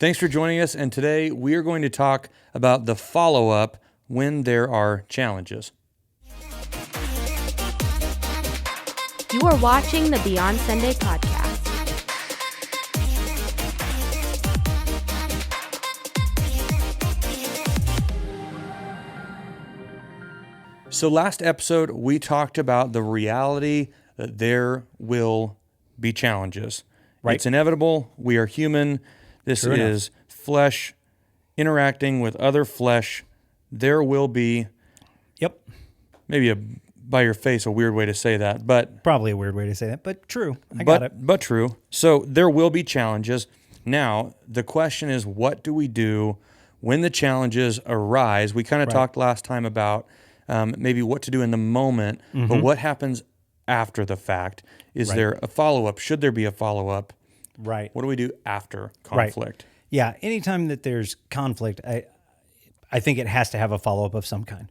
Thanks for joining us, and today we are going to talk about the follow-up when there are challenges. You are watching the Beyond Sunday podcast. So last episode, we talked about the reality that there will be challenges. Right. It's inevitable. We are human. This True enough. is flesh interacting with other flesh. There will be, Yep. maybe by your face, a weird way to say that, but Probably a weird way to say that, but true. I got it. But true. So there will be challenges. Now, the question is, what do we do when the challenges arise? We kind of talked last time about maybe what to do in the moment, but what happens after the fact? Is there a follow-up? Should there be a follow-up? Right. What do we do after conflict? Yeah. Anytime that there's conflict, I think it has to have a follow-up of some kind.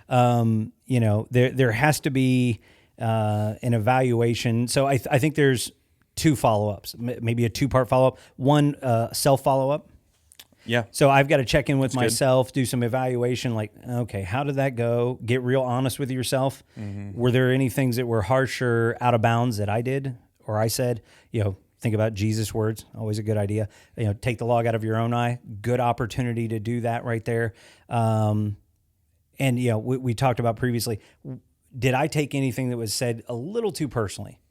There has to be an evaluation. So I think there's two follow-ups, maybe a two-part follow-up. One, self-follow-up. Yeah. So I've got to check in with myself, do some evaluation, like, okay, how did that go? Get real honest with yourself. Were there any things that were harsh or out of bounds that I did or I said? Think about Jesus' words, always a good idea. Take the log out of your own eye. Good opportunity to do that right there. We talked about previously, did I take anything that was said a little too personally?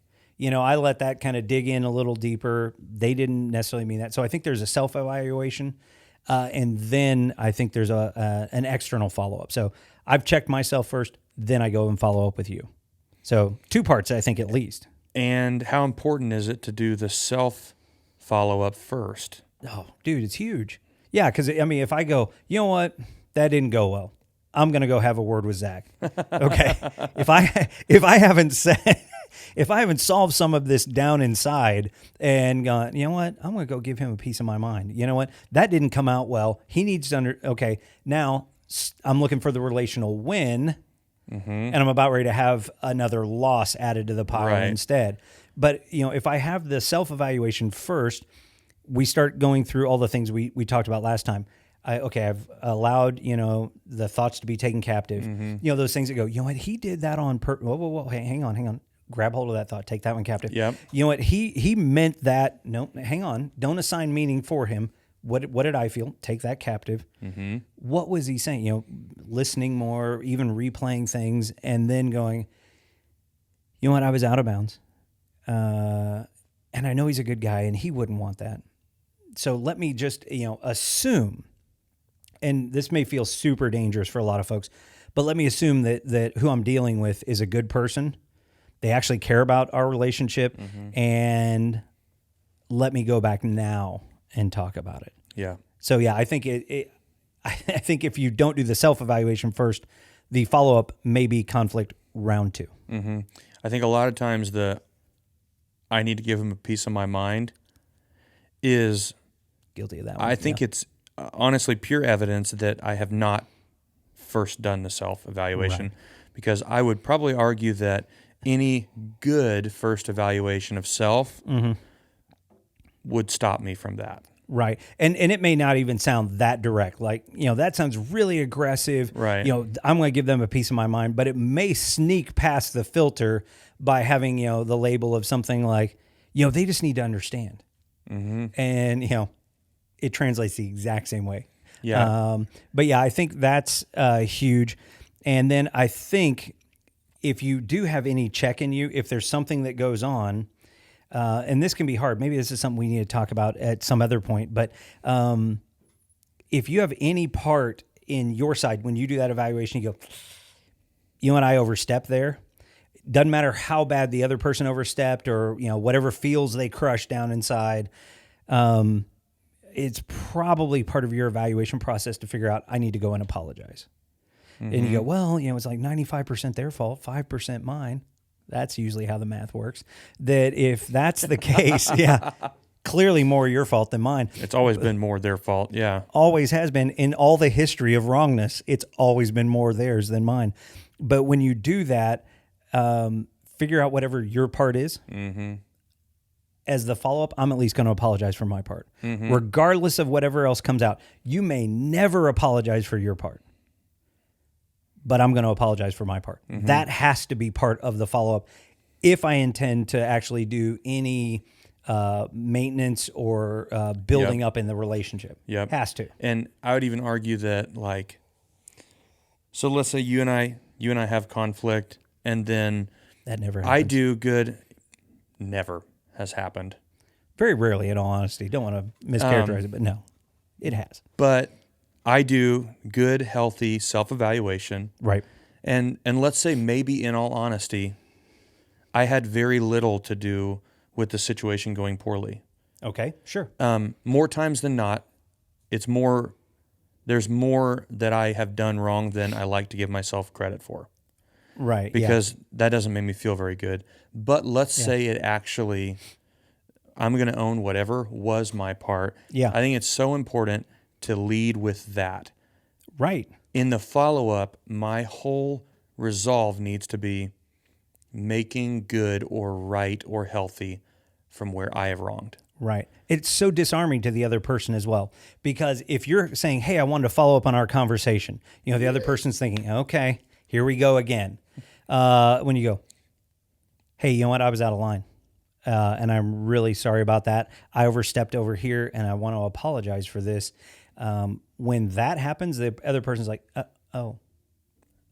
I let that kind of dig in a little deeper. They didn't necessarily mean that. So I think there's a self-evaluation. And then I think there's an external follow-up. So I've checked myself first, then I go and follow up with you. So two parts, I think, at least. And how important is it to do the self follow-up first? Oh, dude, it's huge. Yeah, because, if I go, you know what, that didn't go well, I'm going to go have a word with Zach. Okay? If I haven't said... If I haven't solved some of this down inside and gone, you know what, I'm going to go give him a piece of my mind. You know what, that didn't come out well. He needs to okay, now I'm looking for the relational win, and I'm about ready to have another loss added to the pile instead. But, if I have the self-evaluation first, we start going through all the things we talked about last time. I've allowed, the thoughts to be taken captive. Those things that go, you know what, he did that on purpose. Whoa, hey, hang on. Grab hold of that thought. Take that one captive. Yep. You know what? He meant that. No, hang on. Don't assign meaning for him. What did I feel? Take that captive. What was he saying? Listening more, even replaying things, and then going, you know what? I was out of bounds. And I know he's a good guy, and he wouldn't want that. So let me just, assume, and this may feel super dangerous for a lot of folks, but let me assume that who I'm dealing with is a good person. They actually care about our relationship, and let me go back now and talk about it. Yeah. So yeah, I think I think if you don't do the self-evaluation first, the follow-up may be conflict round 2. I think a lot of times I need to give him a piece of my mind is Guilty of that one. I think it's honestly pure evidence that I have not first done the self-evaluation, because I would probably argue that any good first evaluation of self would stop me from that. Right. And it may not even sound that direct. Like, that sounds really aggressive. Right. I'm going to give them a piece of my mind, but it may sneak past the filter by having, the label of something like, they just need to understand. And, it translates the exact same way. Yeah. But yeah, I think that's huge. And then I think if you do have any check in you, if there's something that goes on, and this can be hard, maybe this is something we need to talk about at some other point, but if you have any part in your side, when you do that evaluation, you go, you know what, I overstepped there. Doesn't matter how bad the other person overstepped or, whatever feels they crushed down inside. It's probably part of your evaluation process to figure out, I need to go and apologize. And you go, well, it's like 95% their fault, 5% mine. That's usually how the math works. That if that's the case, clearly more your fault than mine. It's always been more their fault. Yeah. Always has been. In all the history of wrongness, it's always been more theirs than mine. But when you do that, figure out whatever your part is, as the follow-up, I'm at least going to apologize for my part. Regardless of whatever else comes out. You may never apologize for your part, but I'm going to apologize for my part. That has to be part of the follow-up if I intend to actually do any maintenance or building up in the relationship. Yep. Has to. And I would even argue that, like, so let's say you and I have conflict, and then That never I happens. do good. Never has happened. Very rarely, in all honesty. Don't want to mischaracterize it, but no, it has. But I do good, healthy self-evaluation. Right. And let's say maybe in all honesty, I had very little to do with the situation going poorly. Okay, sure. More times than not, there's more that I have done wrong than I like to give myself credit for. Right. Because that doesn't make me feel very good. But let's say it actually, I'm going to own whatever was my part. Yeah. I think it's so important to lead with that. Right. In the follow-up, my whole resolve needs to be making good or right or healthy from where I have wronged. Right. It's so disarming to the other person as well. Because if you're saying, hey, I wanted to follow up on our conversation, the other person's thinking, okay, here we go again. When you go, hey, you know what? I was out of line. And I'm really sorry about that. I overstepped over here and I want to apologize for this. When that happens, the other person's like, oh,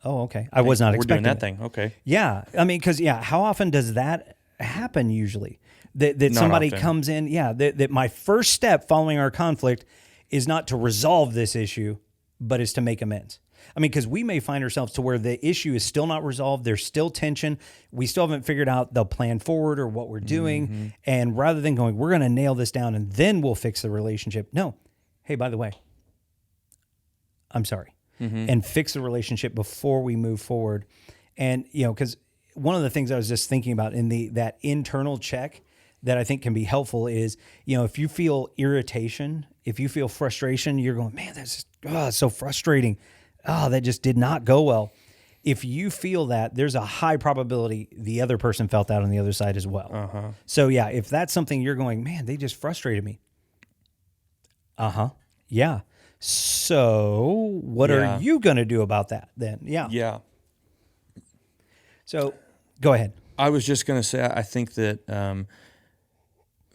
okay. I was not We're expecting doing that it. thing. Okay. Yeah. I mean, because, how often does that happen usually? That Not somebody often. comes in, that my first step following our conflict is not to resolve this issue, but is to make amends. I mean, because we may find ourselves to where the issue is still not resolved. There's still tension. We still haven't figured out the plan forward or what we're doing. And rather than going, we're going to nail this down and then we'll fix the relationship. No. Hey, by the way, I'm sorry. And fix the relationship before we move forward. And, because one of the things I was just thinking about in that internal check that I think can be helpful is, if you feel irritation, if you feel frustration, you're going, man, that's just, so frustrating. That just did not go well. If you feel that, there's a high probability the other person felt that on the other side as well. So if that's something you're going, man, they just frustrated me. Yeah. So what are you going to do about that then? Yeah. Yeah. So go ahead. I was just going to say, I think that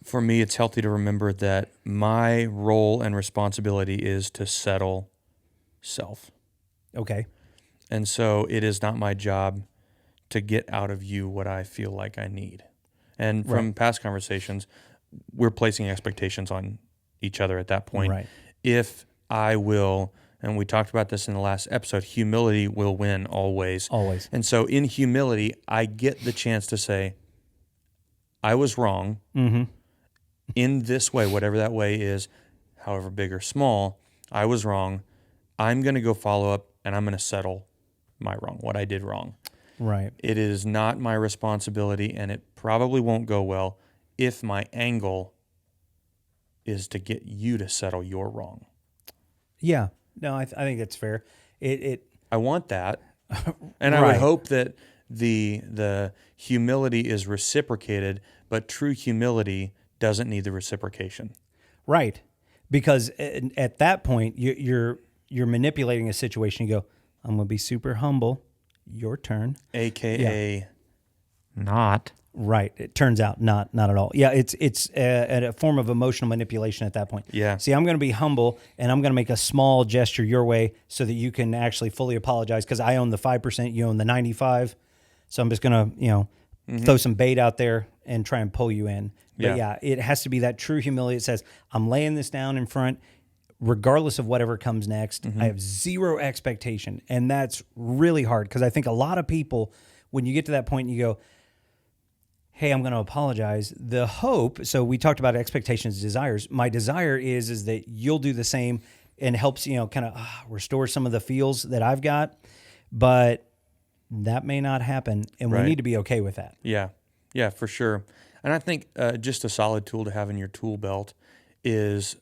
for me, it's healthy to remember that my role and responsibility is to settle self. Okay. And so it is not my job to get out of you what I feel like I need. And from past conversations, we're placing expectations on each other at that point. Right. If I will, and we talked about this in the last episode, humility will win always. Always. And so in humility, I get the chance to say, I was wrong in this way, whatever that way is, however big or small, I was wrong. I'm going to go follow up and I'm going to settle my wrong, what I did wrong. Right. It is not my responsibility, and it probably won't go well if my angle is to get you to settle your wrong. Yeah. No, I think that's fair. I want that, and I would Right. hope that the humility is reciprocated, but true humility doesn't need the reciprocation. Right. Because at that point, you're manipulating a situation. You go, I'm going to be super humble. Your turn. AKA not. Right. It turns out not at all. Yeah, it's a form of emotional manipulation at that point. Yeah. See, I'm going to be humble and I'm going to make a small gesture your way so that you can actually fully apologize because I own the 5%, you own the 95. So I'm just going to, throw some bait out there and try and pull you in. But yeah, it has to be that true humility. It says, I'm laying this down in front. Regardless of whatever comes next, I have zero expectation. And that's really hard because I think a lot of people, when you get to that point, you go, hey, I'm going to apologize. The hope, so we talked about expectations, desires. My desire is that you'll do the same and helps, kind of restore some of the feels that I've got. But that may not happen. And we need to be okay with that. Yeah. Yeah, for sure. And I think just a solid tool to have in your tool belt is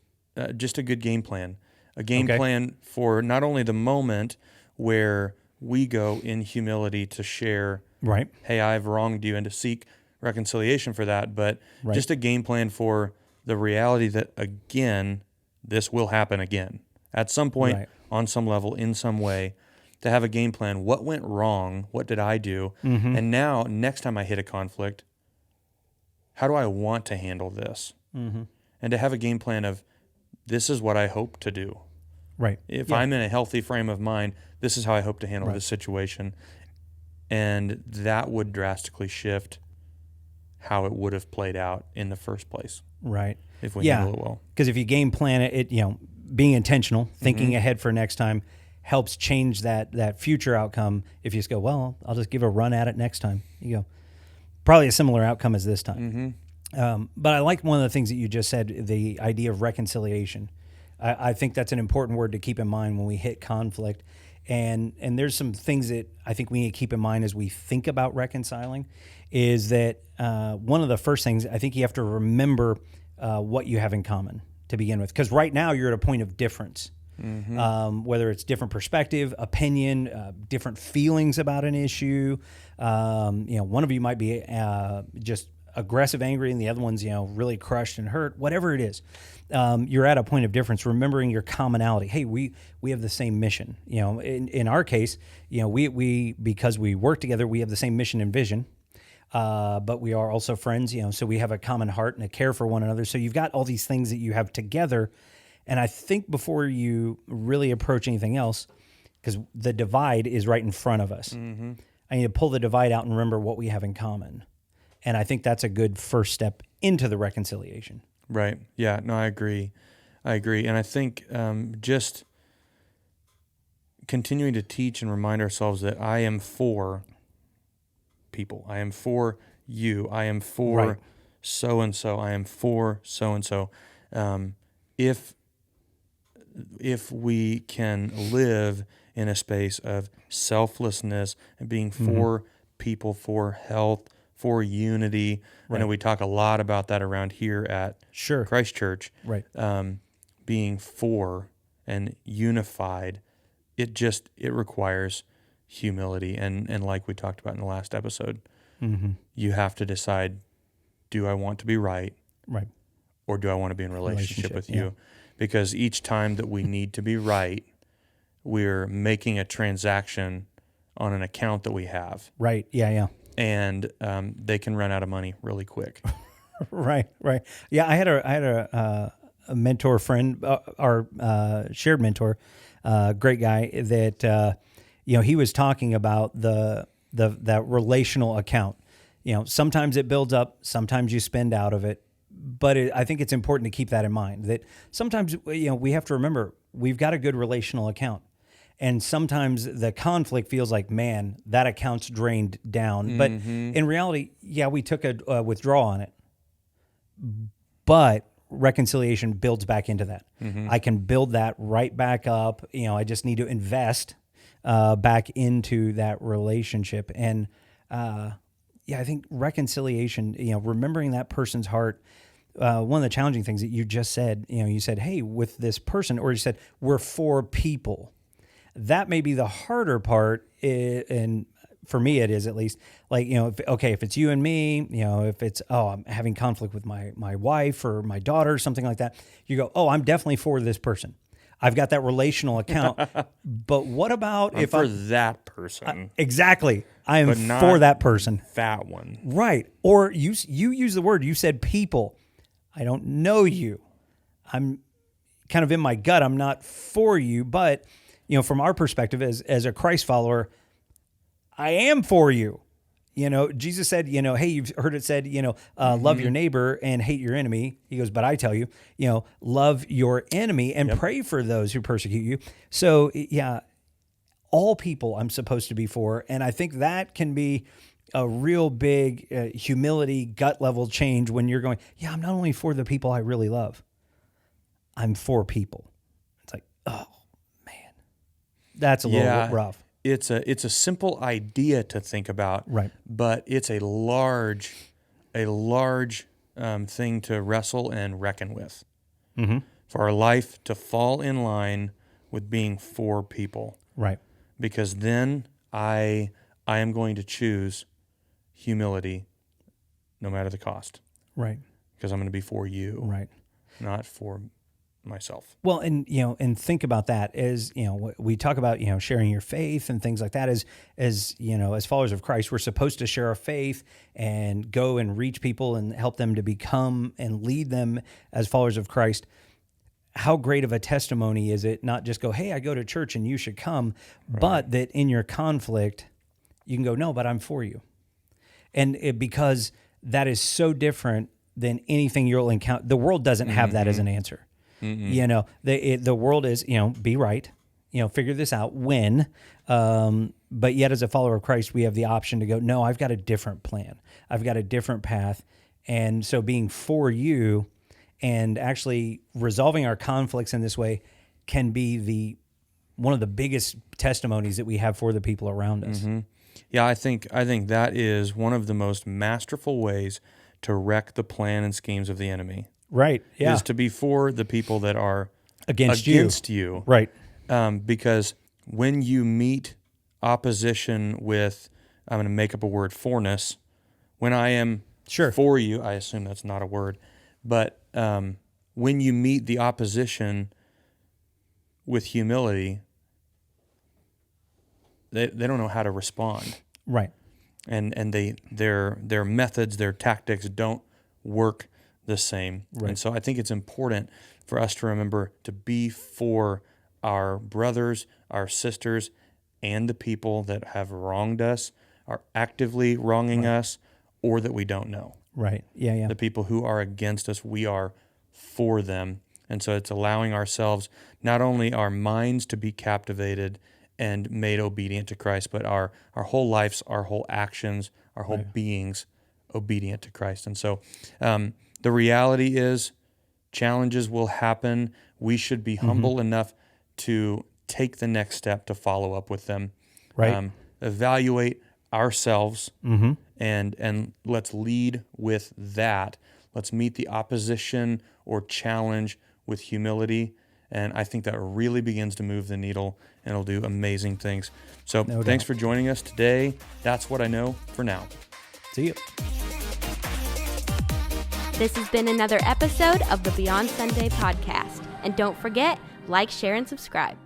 just a good game plan. A game plan for not only the moment where we go in humility to share, Right. hey, I've wronged you, and to seek reconciliation for that, but Right. just a game plan for the reality that, again, this will happen again at some point, Right. on some level, in some way, to have a game plan. What went wrong? What did I do? Mm-hmm. And now, next time I hit a conflict, how do I want to handle this? Mm-hmm. And to have a game plan of, this is what I hope to do. Right. If Yeah. I'm in a healthy frame of mind, this is how I hope to handle Right. this situation. And that would drastically shift how it would have played out in the first place Right. if we Yeah. handle it well. Because if you game plan it, being intentional, thinking Mm-hmm. ahead for next time helps change that future outcome. If you just go, well, I'll just give a run at it next time. You go, probably a similar outcome as this time. But I like one of the things that you just said, the idea of reconciliation. I think that's an important word to keep in mind when we hit conflict. And there's some things that I think we need to keep in mind as we think about reconciling is that one of the first things, I think you have to remember what you have in common to begin with. Because right now you're at a point of difference. Whether it's different perspective, opinion, different feelings about an issue. One of you might be just aggressive, angry, and the other one's, really crushed and hurt. Whatever it is, you're at a point of difference. Remembering your commonality. Hey, we have the same mission. In our case, we because we work together, we have the same mission and vision. But we are also friends, so we have a common heart and a care for one another. So you've got all these things that you have together. And I think before you really approach anything else, because the divide is right in front of us, I need to pull the divide out and remember what we have in common. And I think that's a good first step into the reconciliation. Right. Yeah. No, I agree. And I think just continuing to teach and remind ourselves that I am for people. I am for you. I am for Right. so-and-so. I am for so-and-so. If we can live in a space of selflessness and being for people, for health, for unity. I know we talk a lot about that around here at Sure. Christ Church. Right. Being for and unified, it requires humility. And like we talked about in the last episode, you have to decide, do I want to be right? Right. Or do I want to be in relationship with yeah. you? Because each time that we need to be right, we're making a transaction on an account that we have. Right. Yeah. And they can run out of money really quick. Right. Yeah, I had a mentor friend, our shared mentor, great guy that he was talking about that relational account. Sometimes it builds up, sometimes you spend out of it, but I think it's important to keep that in mind. That sometimes we have to remember we've got a good relational account. And sometimes the conflict feels like, man, that account's drained down. But in reality, yeah, we took a withdrawal on it. But reconciliation builds back into that. I can build that right back up. I just need to invest back into that relationship. And I think reconciliation, remembering that person's heart. One of the challenging things that you just said, you said, hey, with this person, or you said, we're for people. That may be the harder part, and for me it is at least, like, if it's you and me, if it's, I'm having conflict with my wife or my daughter, something like that, you go, I'm definitely for this person. I've got that relational account. But what about if for that person? Exactly. I am But not for that person. That one. Right. Or you use the word, you said people. I don't know you. I'm kind of in my gut, I'm not for you, but from our perspective as a Christ follower, I am for you. Jesus said, hey, you've heard it said, love your neighbor and hate your enemy. He goes, but I tell you, love your enemy and pray for those who persecute you. So yeah, all people I'm supposed to be for. And I think that can be a real big humility, gut level change when you're going, yeah, I'm not only for the people I really love, I'm for people. It's like, oh man, that's a little rough. It's a simple idea to think about, Right? But it's a large thing to wrestle and reckon with. For our life to fall in line with being for people, Right. because then I am going to choose humility, no matter the cost, Right. because I'm going to be for you, Right. not for myself. Well, and and think about that as we talk about sharing your faith and things like that. As as followers of Christ, we're supposed to share our faith and go and reach people and help them to become and lead them as followers of Christ. How great of a testimony is it? Not just go, hey, I go to church and you should come, but that in your conflict, you can go, no, but I'm for you, and because that is so different than anything you'll encounter. The world doesn't have that as an answer. The world is, be right, figure this out, win. But yet as a follower of Christ, we have the option to go, no, I've got a different plan. I've got a different path. And so being for you and actually resolving our conflicts in this way can be one of the biggest testimonies that we have for the people around us. Mm-hmm. Yeah, I think that is one of the most masterful ways to wreck the plan and schemes of the enemy. Right. Yeah. Is to be for the people that are against you. Right. Because when you meet opposition with, I'm going to make up a word, forness, when I am for you, I assume that's not a word, but when you meet the opposition with humility, they don't know how to respond. Right. And their methods, their tactics don't work the same. Right. And so I think it's important for us to remember to be for our brothers, our sisters, and the people that have wronged us, are actively wronging us, or that we don't know. Right. Yeah, yeah. The people who are against us, we are for them. And so it's allowing ourselves, not only our minds to be captivated and made obedient to Christ, but our whole lives, our whole actions, our whole beings obedient to Christ. And so the reality is challenges will happen. We should be humble enough to take the next step to follow up with them. Right. Evaluate ourselves and let's lead with that. Let's meet the opposition or challenge with humility. And I think that really begins to move the needle and it'll do amazing things. So thanks for joining us today. That's what I know for now. See you. This has been another episode of the Beyond Sunday podcast. And don't forget, like, share, and subscribe.